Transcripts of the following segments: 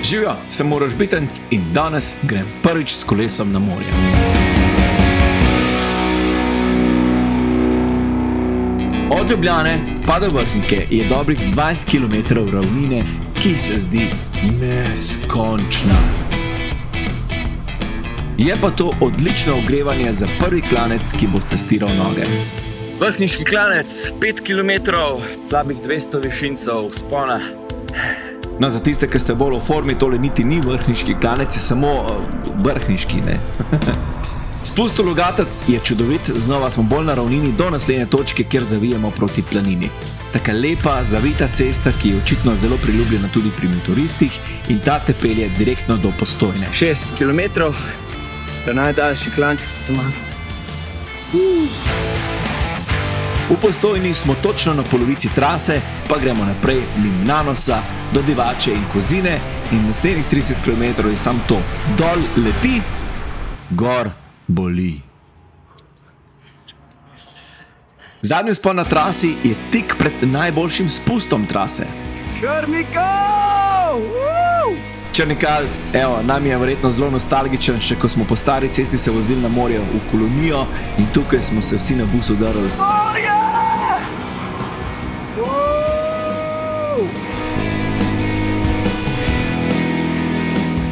Živjo, sem Uroš Bitenc in danes grem prvič s kolesom na morje. Od Ljubljane pa do Vrhnike je dobrih 20 km ravnine, ki se zdi neskončna. Je pa to odlično ogrevanje za prvi klanec, ki bo stiral noge. Vrhniški klanec, 5 km, slabih 200 višincev vzpona. No, za tiste, ki ste bolj v formi, tole niti ni vrhniški klanec, je samo vrhniški, ne? Spust v Logatec je čudovit, znova smo bolj na ravnini do naslednje točke, kjer zavijemo proti planini. Taka lepa, zavita cesta, ki je očitno zelo priljubljena tudi pri motoristih in ta te pelje direktno do Postojne. 6 km, to je najdaljši klanč, ki sem zmagal. V Postojni smo točno na polovici trase, pa gremo naprej mimo Nanosa, do Divače in Kozine in naslednjih 30 km je samo to. Dol leti, gor boli. Zadnji vzpon na trasi je tik pred najboljšim spustom trase. Črnikal! Črnikal, evo, nam je verjetno zelo nostalgičen, še ko smo po stari cesti se vozili na morje v kolonijo in tukaj smo se vsi na bus udarili.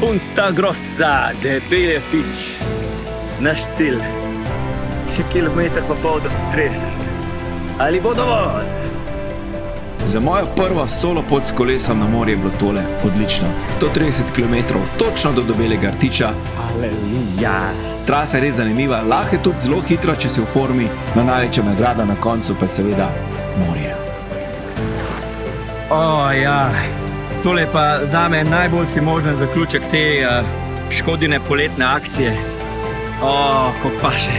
Punta Grossa, debelje pič. Naš cilj. Še kilometer pa pol do 30. Ali bo dovolj? Za mojo prvo solo pot s kolesom na morje je bilo tole odlično. 130 km, točno do Belega Rtiča. Aleluja. Trasa je res zanimiva, lahko je tudi zelo hitra, če si v formi, no največja nagrada na koncu pa seveda morje. Tole je pa zame najboljši možen zaključek te Škodine poletne akcije. Kako paše.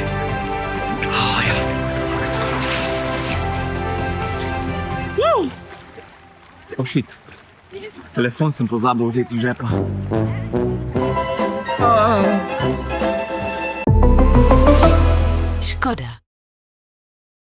Shit. Telefon sem pozabil vzeti iz žepa. Škoda.